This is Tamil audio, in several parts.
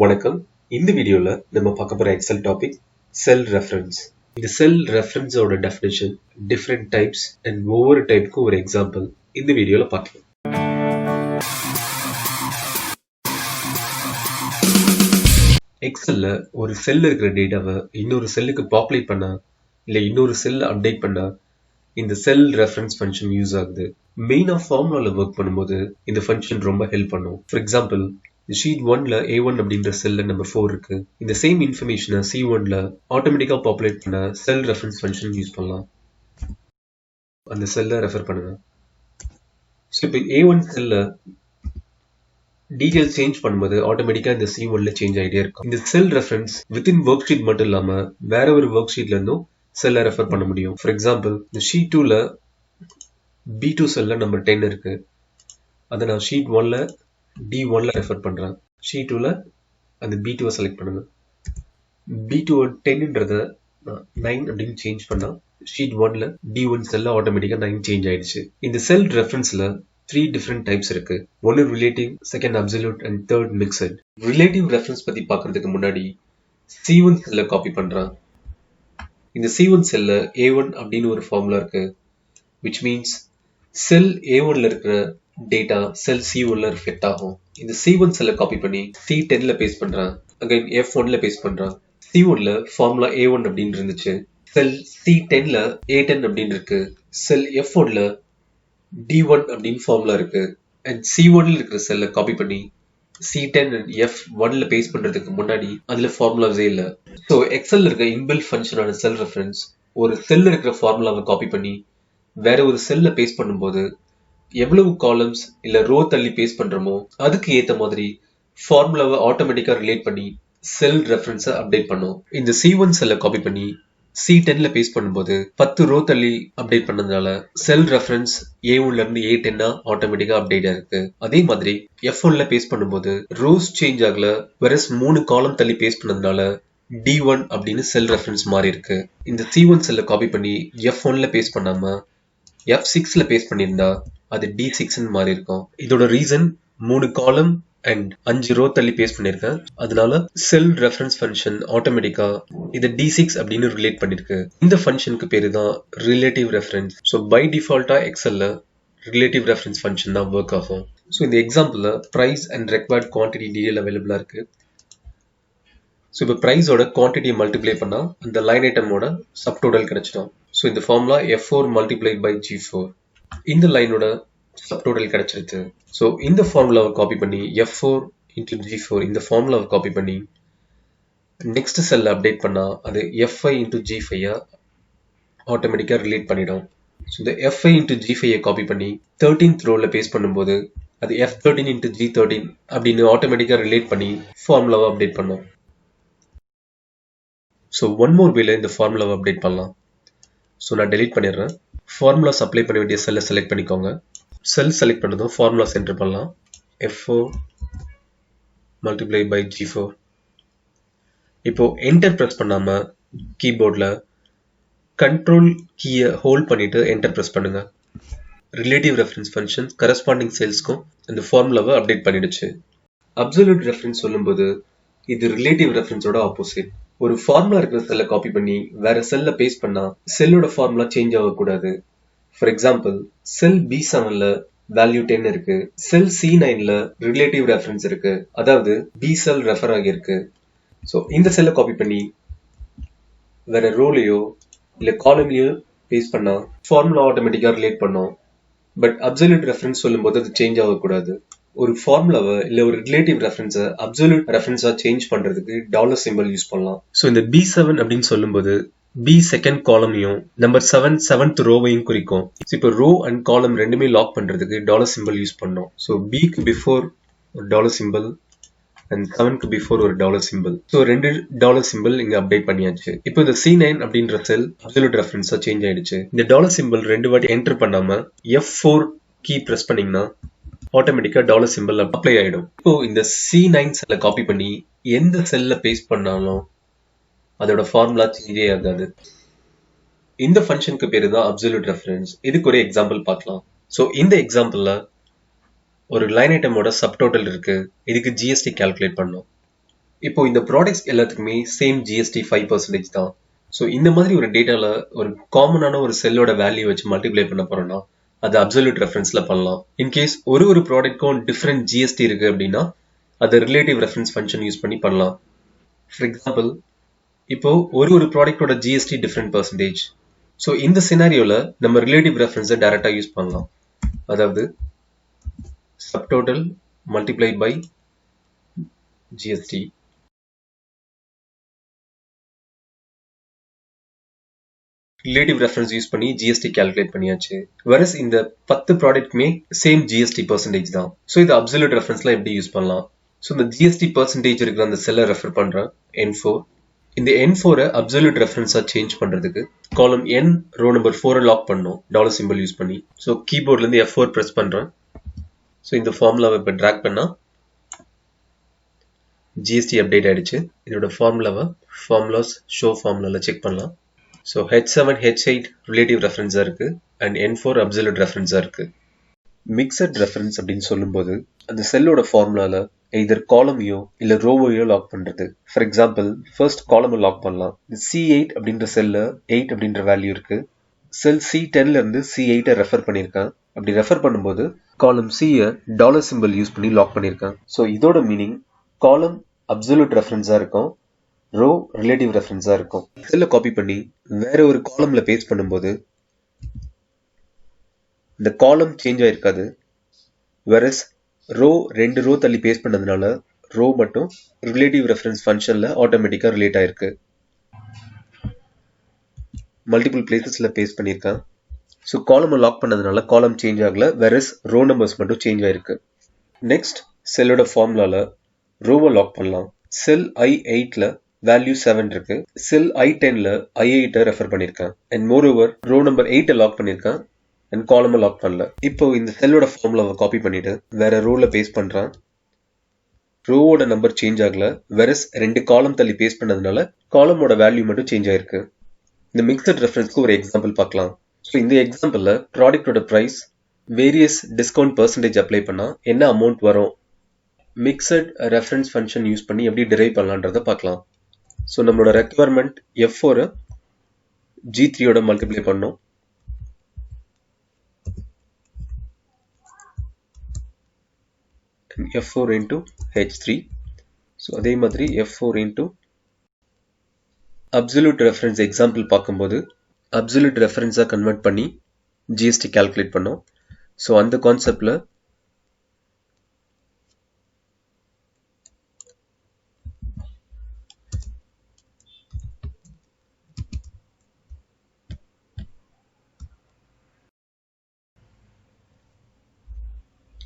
வணக்கம். இந்த வீடியோல நம்ம பார்க்க போற எக்ஸல் டாபிக் செல் ரெஃபரன்ஸ். இந்த செல் ரெஃபரன்ஸோட டெஃபினிஷன், டிஃப்ரெண்ட் டைப்ஸ் அண்ட் ஒவ்வொரு டைப்புக்கும் ஒரு எக்ஸாம்பிள் இந்த வீடியோல பார்க்கலாம். எக்ஸல்ல ஒரு செல்ல இருக்கிற டேட்டாவை இன்னொரு செல்லுக்கு பாப்புலேட் பண்ணா இல்ல இன்னொரு செல் அப்டேட் பண்ணா இந்த செல் ரெஃபரன்ஸ் ஃபங்க்ஷன் யூஸ் ஆகுது. மெயினா ஃபார்முலால ஒர்க் பண்ணும்போது இந்த ஃபங்க்ஷன் ரொம்ப ஹெல்ப் பண்ணும். ஃபார் எக்ஸாம்பிள், ஷீட் 1ல A1 அப்படின்ற செல்ல நம்பர் 4 இருக்கு. இந்த சேம் இன்ஃபர்மேஷனை C1ல ஆட்டோமேட்டிக்கா பாப்புலேட் பண்ண செல் ரெஃபரன்ஸ் ஃபங்க்ஷன் யூஸ் பண்ணலாம். அந்த செல்ல ரெஃபர் பண்ணுங்க. ஸோ இப்போ A1 செல்ல டீடைல் சேஞ்ச் பண்ணும்போது ஆட்டோமேட்டிக்கா இந்த C1ல சேஞ்ச் ஆகிட்டே இருக்கும். இந்த செல் ரெஃபரன்ஸ் வித்தின் ஒர்க் ஷீட் மட்டும் இல்லாம வேற ஒரு ஒர்க் ஷீட்ல இருந்தும் செல்ல ரெஃபர் பண்ண முடியும். ஃபார் எக்ஸாம்பிள், இந்த ஷீட் 2ல B2 செல்ல நம்பர் 10 இருக்கு. அதை நான் ஷீட் 1ல D1ல ரெஃபர் பண்றேன். ஷீட் 2ல அந்த B2 செலக்ட் பண்ணுங்க. B2 10ன்றத 9 அப்படின்னு சேஞ்ச் பண்ணா ஷீட் 1ல D1 செல்ல ஆட்டோமேட்டிக்கா 9 சேஞ்ச் ஆயிடுச்சு. இந்த செல் ரெஃபரன்ஸ்ல 3 டிஃபரெண்ட் டைப்ஸ் இருக்கு. ஒன்னு relative, second absolute and third mixed. Relative reference பத்தி பார்க்கிறதுக்கு முன்னாடி C1 செல்ல காப்பி பண்றேன். இந்த C1 செல்ல A1 அப்படின்னு ஒரு ஃபார்முலா இருக்கு, which means செல் A1ல இருக்கிற டேட்டா செல் C1ல ரிஃப்ளெக்ட் ஆகும். இந்த C1 செல்ல காப்பி பண்ணி C10ல பேஸ்ட் பண்றேன். அகைன் F1ல பேஸ்ட் பண்றேன். C1ல ஃபார்முலா A1 அப்படின்னு இருந்துச்சு. செல் C10ல A10 அப்படின்னு இருக்கு. செல் F1ல D1 அப்படின்னு ஃபார்முலா இருக்கு. அண்ட் C1ல இருக்கிற செல்ல காப்பி பண்ணி C10 அண்ட் F1ல பேஸ்ட் பண்றதுக்கு முன்னாடி அதுல ஃபார்முலாஸே இல்ல. ஸோ எக்ஸல்ல இருக்க இன்பில்ட் ஃபங்க்ஷனான செல் ரெஃபரன்ஸ் ஒரு செல்ல இருக்கிற ஃபார்முலாவை காப்பி பண்ணி வேற ஒரு செல்ல பேஸ்ட் பண்ணும்போது எவ்வளவு காலம்ஸ் இல்ல ரோ தள்ளி பேஸ்ட் பண்றோமோ அதுக்கு ஏத்த மாதிரி ஃபார்முலாவை ஆட்டோமேட்டிக்கா ரிலேட் பண்ணி செல் ரெஃபரன்ஸை அப்டேட் பண்ணும். இந்த C1 செல்ல காப்பி பண்ணி C10ல பேஸ்ட் பண்ணும்போது 10 ரோ தள்ளி அப்டேட் பண்ணதுனால செல் ரெஃபரன்ஸ் A1ல இருந்து A10 ஆட்டோமேட்டிக்கா அப்டேட் ஆயிருக்கு. அதே மாதிரி F1ல பேஸ்ட் பண்ணும்போது ரோஸ் சேஞ்ச் ஆகல, வெரஸ் 3 காலம் தள்ளி பேஸ்ட் பண்ணதுனால D1 அப்படின்னு செல் ரெஃபரன்ஸ் மாறி இருக்கு. இந்த C1 செல்ல காப்பி பண்ணி F1ல பேஸ்ட் பண்ணாம F6ல பேஸ்ட் பண்ணியிருந்தா அது D6 மாறி இருக்கும். இதோட ரீசன் 3 காலம் அண்ட் 5 ரோ தள்ளி பேஸ்ட் பண்ணிருக்கேன். அதனால செல் ரெஃபரன்ஸ் ஃபங்க்ஷன் ஆட்டோமேட்டிக்கா இதை D6 அப்படின்னு ரிலேட் பண்ணிருக்கு. இந்த ஃபங்க்ஷனுக்கு பேரு தான் ரிலேட்டிவ் ரெஃபரன்ஸ். ஸோ பை டிஃபால்ட்டா எக்ஸல்ல ரிலேட்டிவ் ரெஃபரன்ஸ் ஃபங்க்ஷன் தான் ஒர்க் ஆகும். ஸோ இந்த எக்ஸாம்பிள்ல price and required quantity detail அவைலபிளா இருக்கு. ஸோ இப்போ ப்ரைஸோட குவான்டிட்டியை மல்டிப்ளை பண்ணா அந்த லைன் ஐட்டமோட சப்டோட்டல் கிடைச்சிடும். ஸோ இந்த formula F4 multiplied by G4. இந்த லைனோட சப்டோட்டல் கிடைச்சிருச்சு. ஸோ இந்த ஃபார்முலாவை காப்பி பண்ணி F4 இன்டூ G4 இந்த ஃபார்முலாவை காப்பி பண்ணி நெக்ஸ்ட் செல்ல அப்டேட் பண்ணா அது F5 இன்டூ G5 ஆட்டோமேட்டிக்கா ரிலேட் பண்ணிடும். ஸோ இந்த F5 இன்டூ G5 காப்பி பண்ணி 13th ரோல பேஸ்ட் பண்ணும்போது அது F13 இன்டூ G13 அப்படின்னு ஆட்டோமேட்டிக்கா ரிலேட் பண்ணி ஃபார்முலாவை அப்டேட் பண்ணும். ஸோ ஒன் மோர் வேல இந்த ஃபார்முலாவை அப்டேட் பண்ணலாம். ஸோ நான் டெலீட் பண்ணிடுறேன். ஃபார்முலா அப்ளை பண்ண வேண்டிய செல்லை செலக்ட் பண்ணிக்கோங்க. செல் செலக்ட் பண்ணதும் ஃபார்முலா என்டர் பண்ணலாம். F4 multiply by G4. இப்போ என்டர் பிரஸ் பண்ணாம கீபோர்ட்ல கண்ட்ரோல் கீயை ஹோல்ட் பண்ணிட்டு என்டர் பிரஸ் பண்ணுங்க. ரிலேட்டிவ் ரெஃபரன்ஸ் ஃபங்க்ஷன் கரஸ்பாண்டிங் செல்ஸ்க்கும் இந்த ஃபார்முலாவை அப்டேட் பண்ணிடுச்சு. அப்சல்யூட் ரெஃபரன்ஸ் சொல்லும்போது இது ரிலேட்டிவ் ரெஃபரன்ஸோட ஆப்போசிட். ஒரு ஃபார்முலா இருக்கிற செல்லை காப்பி பண்ணி வேற செல்ல பேஸ்ட் பண்ணா செல்லோட ஃபார்முலா சேஞ்ச் ஆகக்கூடாது. ஃபார் எக்ஸாம்பிள், செல் B7ல வேல்யூ 10 இருக்கு. செல் C9ல ரிலேட்டிவ் ரெஃபரன்ஸ் இருக்கு, அதாவது B செல் ரெஃபர் ஆகியிருக்கு. ஸோ இந்த செல்லை காப்பி பண்ணி வேற ரோலையோ இல்ல காலம்லயோ பேஸ்ட் பண்ணா ஃபார்முலா ஆட்டோமேட்டிக்கா ரிலேட் பண்ணும். பட் அப்சல்யூட் ரெஃபரன்ஸ் சொல்லும்போது அது சேஞ்ச் ஆகக்கூடாது. ஒரு ஃபார்முலாவை இல்ல ஒரு ரிலேட்டிவ் ரெஃபரன்ஸை அப்சல்யூட் ரெஃபரன்ஸா சேஞ்ச் பண்றதுக்கு டாலர் சிம்பிள் யூஸ் பண்ணலாம். ஸோ இந்த B7 அப்படின்னு சொல்லும்போது B செகண்ட் காலமையும் நம்பர் 7 7th ரோவையும் குறிக்கும். இப்போ ரோ அண்ட் காலம் ரெண்டுமே லாக் பண்றதுக்கு டாலர் சிம்பிள் யூஸ் பண்ணோம். ஸோ Bக்கு பிஃபோர் ஒரு டாலர் சிம்பிள் அண்ட் 7க்கு பிஃபோர் ஒரு dollar simple. So 2 dollar simple இங்க அப்டேட் பண்ணியாச்சு. இப்போ இந்த C9 அப்படின்ற செல் அப்சல்யூட் ரெஃபரன்ஸா சேஞ்ச் ஆயிடுச்சு. இந்த டாலர் சிம்பிள் 2 வாட்டி என்டர் பண்ணாம F4 கீ பிரஸ் பண்ணீங்கன்னா ஆட்டோமேட்டிக்கா டாலர் சிம்பிள் அப்ளை ஆயிடும். இப்போ இந்த C9 செல்ல காப்பி பண்ணி எந்த செல்ல பேஸ்ட் பண்ணாலும் அதோட ஃபார்முலா சேஞ்சே ஆகாது. இந்த ஃபங்க்ஷனுக்கு பேரு தான் அப்சல்யூட் ரெஃபரன்ஸ். இதுக்கு ஒரு எக்ஸாம்பிள் பார்க்கலாம். ஸோ இந்த எக்ஸாம்பிள்ல ஒரு லைன் ஐட்டமோட சப்டோட்டல் இருக்கு. இதுக்கு ஜிஎஸ்டி கால்குலேட் பண்ணோம். இப்போ இந்த ப்ராடக்ட்ஸ் எல்லாத்துக்குமே சேம் ஜிஎஸ்டி 5% தான். ஸோ இந்த மாதிரி ஒரு டேட்டால ஒரு காமனான ஒரு செல்லோட வேல்யூ வச்சு மல்டிப்ளை பண்ண போறோம்னா அது அப்சல்யூட் ரெஃபரன்ஸ்ல பண்ணலாம். இன்கேஸ் ஒரு ப்ராடக்ட்க்கும் டிஃப்ரெண்ட் ஜிஎஸ்டி இருக்கு அப்படின்னா அது ரிலேட்டிவ் ரெஃபரன்ஸ் ஃபங்க்ஷன் யூஸ் பண்ணி பண்ணலாம். ஃபார் எக்ஸாம்பிள், இப்போ ஒரு ப்ராடக்டோட ஜிஎஸ்டி டிஃப்ரெண்ட் பர்சன்டேஜ். ஸோ இந்த சினாரியோல நம்ம ரிலேட்டிவ் ரெஃபரன்ஸை டைரக்டா யூஸ் பண்ணலாம். அதாவது subtotal multiplied by GST. Relative reference use பண்ணி ஜிஎஸ்டி கால்குலேட் பண்ணியாச்சு. வெரஸ் இந்த 10 ப்ராடக்ட்மே சேம் ஜிஎஸ்டி பர்சன்டேஜ் தான். ஸோ இது அப்சல்யூட் ரெஃபரன்ஸ்ல எப்படி யூஸ் பண்ணலாம்? ஸோ இந்த ஜிஎஸ்டி பர்சன்டேஜ் இருக்கிற அந்த செல்லை ரெஃபர் பண்றேன் N4. இந்த N4 அப்சல்யூட் ரெஃபரன்ஸா சேஞ்ச் பண்றதுக்கு காலம் N ரோ நம்பர் 4 லாக் பண்ணும் டாலர் சிம்பிள் யூஸ் பண்ணி. ஸோ கீபோர்ட்ல இருந்து F4 பிரஸ் பண்றேன். ஸோ இந்த ஃபார்முலாவை இப்போ டிராக் பண்ணா ஜிஎஸ்டி அப்டேட் ஆயிடுச்சு. இதோட ஃபார்முலாவை ஃபார்முலாஸ் ஷோ ஃபார்முலால செக் பண்ணலாம். ஸோ H7 H8 ரிலேட்டிவ் ரெஃபரன்ஸா இருக்கு அண்ட் N4 அப்சல்யூட் ரெஃபரன்ஸா இருக்கு. மிக்சட் ரெஃபரன்ஸ் அப்படின்னு சொல்லும்போது அந்த செல்லோட ஃபார்முலால எய்தர் காலமையோ இல்ல ரோவையோ லாக் பண்றது. ஃபார் எக்ஸாம்பிள், ஃபர்ஸ்ட் காலமை லாக் பண்ணலாம். C8 அப்படின்ற செல்ல 8 அப்படின்ற வேல்யூ இருக்கு. செல் C10ல இருந்து C8 ரெஃபர் பண்ணியிருக்கேன். அப்படி ரெஃபர் பண்ணும்போது காலம் C டாலர் சிம்பிள் யூஸ் பண்ணி லாக் பண்ணியிருக்கேன். ஸோ இதோட மீனிங் காலம் அப்சல்யூட் ரெஃபரன்ஸா இருக்கும், ரோ ரிலேட்டிவ் ரெஃபரன்ஸா இருக்கும். செல்ல காப்பி பண்ணி வேற ஒரு காலம்ல பேஸ்ட் பண்ணும்போது இந்த காலம் சேஞ்ச் ஆயிருக்காது. வெரஸ் ரோ 2 ரோ தள்ளி பேஸ்ட் பண்ணதுனால ரோ மட்டும் ரிலேட்டிவ் ரெஃபரன்ஸ் ஃபங்க்ஷன்ல ஆட்டோமேட்டிக்கா ரிலேட் ஆயிருக்கு. மல்டிபிள் பிளேசஸ்ல பேஸ்ட் பண்ணியிருக்கேன். ஸோ காலம் லாக் பண்ணதுனால காலம் சேஞ்ச் ஆகல, வெரஸ் ரோ நம்பர்ஸ் மட்டும் சேஞ்ச் ஆயிருக்கு. நெக்ஸ்ட் செல்லோட ஃபார்முலால ரோவை லாக் பண்ணலாம். செல் I8ல வேல்யூ 7 இருக்கு. செல் I10ல I8 ரெஃபர் பண்ணியிருக்கேன். And moreover row number 8 lock பண்ணியிருக்கேன் அண்ட் காலமை லாக் பண்ணல. இப்போ இந்த செல்லோட ஃபார்முலாவை காப்பி பண்ணிட்டு வேற ரோல பேஸ்ட் பண்றேன். ரோவோட நம்பர் சேஞ்ச் ஆகல, வெரஸ் 2 காலம் தள்ளி பேஸ்ட் பண்ணதுனால காலமோட வேல்யூ மட்டும் சேஞ்ச் ஆயிருக்கு. இந்த மிக்சட் ரெஃபரன்ஸ்க்கு ஒரு எக்ஸாம்பிள் பார்க்கலாம். ஸோ இந்த எக்ஸாம்பிள்ல ப்ராடக்டோட price various discount percentage apply பண்ணா என்ன அமௌண்ட் வரும், மிக்சட் ரெஃபரன்ஸ் ஃபங்க்ஷன் யூஸ் பண்ணி எப்படி டிரைவ் பண்ணலான்றத பார்க்கலாம். ஸோ நம்மளோட ரெக்யர்மெண்ட் F4 G3யோட மல்டிப்ளை பண்ணோம். F4 into H3. ஸோ அதே மாதிரி F4 into absolute reference example பார்க்கும்போது அப்சல்யூட் ரெஃபரன்ஸாக கன்வெர்ட் பண்ணி ஜிஎஸ்டி கால்குலேட் பண்ணோம். ஸோ அந்த கான்செப்ட்ல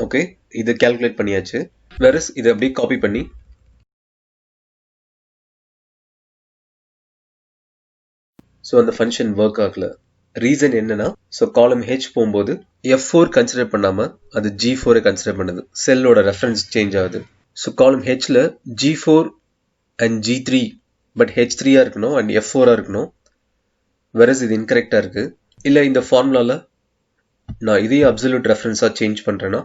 ஓகே இது கால்குலேட் பண்ணியாச்சு. வெரஸ் இதை அப்படியே காப்பி பண்ணி ஸோ அந்த ஃபங்க்ஷன் ஒர்க் ஆகல. ரீசன் என்னன்னா, ஸோ காலம் H போகும்போது F4 கன்சிடர் பண்ணாம அது G4 கன்சிடர் பண்ணுது. செல்லோட ரெஃபரன்ஸ் சேஞ்ச் ஆகுது. ஸோ காலம் Hல G4 and G3 but H3 இருக்கணும் அண்ட் F4 இருக்கணும். வெரஸ் இது இன்கரெக்டா இருக்கு. இல்ல இந்த ஃபார்முலால நான் இதே அப்சல்யூட் ரெஃபரன்ஸா சேஞ்ச் பண்றேன்னா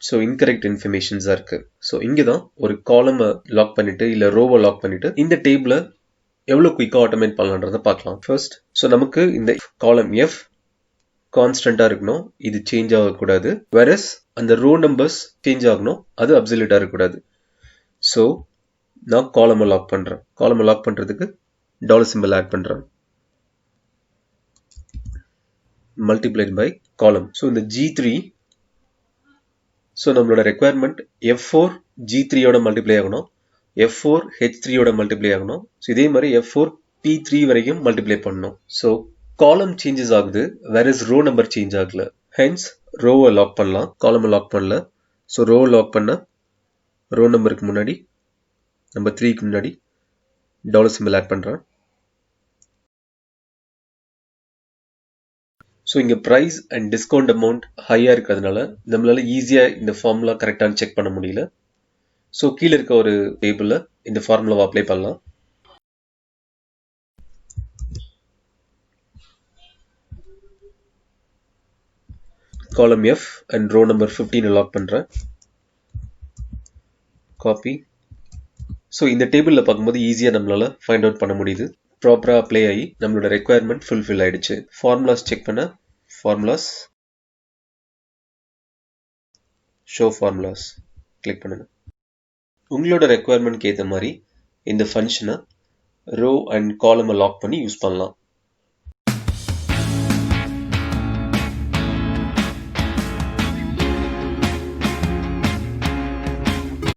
ஸோ இன்கரெக்ட் இன்ஃபர்மேஷன்ஸா இருக்கு. ஸோ இங்கே தான் ஒரு காலமை லாக் பண்ணிட்டு இல்ல ரோவை லாக் பண்ணிட்டு இந்த டேபிள எவ்வளவு குயிக்கா ஆட்டோமேட் பண்ணலான்றத பார்க்கலாம். ஃபர்ஸ்ட் ஸோ நமக்கு இந்த காலம் F கான்ஸ்டன்டா இருக்கணும், இது சேஞ்ச் ஆகக்கூடாது. வெரஸ் அந்த ரோ நம்பர்ஸ் சேஞ்ச் ஆகணும், அது அப்சல்யூட்டா இருக்கக்கூடாது. ஸோ நான் காலமை லாக் பண்றேன். காலமை லாக் பண்றதுக்கு டாலர் சிம்பிள் ஆட் பண்றேன். மல்டிப்ளைட் பை காலம். ஸோ இந்த G3 ஸோ நம்மளோட ரெக்குவயர்மெண்ட் F4 G3யோட மல்டிப்ளை ஆகணும், F4 H3யோட மல்டிப்ளை ஆகணும். ஸோ இதே மாதிரி F4 P3 வரைக்கும் மல்டிப்ளை பண்ணணும். ஸோ காலம் சேஞ்சஸ் ஆகுது, வேறஸ் ரோ நம்பர் சேஞ்ச் ஆகல. ஹென்ஸ் ரோவை லாக் பண்ணலாம், காலமை லாக் பண்ணல. ஸோ ரோவை லாக் பண்ண ரோ நம்பருக்கு முன்னாடி நம்பர் 3க்கு முன்னாடி டாலர் சிம்பிள் ஆட் பண்றேன். ஸோ இங்கே ப்ரைஸ் அண்ட் டிஸ்கவுண்ட் அமௌண்ட் ஹையாக இருக்கிறதுனால நம்மளால ஈஸியாக இந்த ஃபார்முலா கரெக்டானு செக் பண்ண முடியல. ஸோ கீழே இருக்க ஒரு டேபிளில் இந்த ஃபார்முலாவை அப்ளை பண்ணலாம். Column F and row number 15 lock பண்ணுறேன். காப்பி. ஸோ இந்த டேபிளில் பார்க்கும்போது ஈஸியாக நம்மளால் ஃபைண்ட் அவுட் பண்ண முடியுது. ப்ராப்பராக அப்ளை ஆகி நம்மளோட ரெக்குயர்மெண்ட் ஃபுல்ஃபில் ஆகிடுச்சு. ஃபார்முலாஸ் செக் பண்ண ஃபார்முலாஸ், ஷோ ஃபார்முலாஸ் கிளிக் பண்ணுங்க. உங்களோட ரெக்குயர்மெண்ட்க்கு ஏற்ற மாதிரி இந்த ஃபங்க்ஷனை ரோ அண்ட் காலமை லாக் பண்ணி யூஸ் பண்ணலாம்.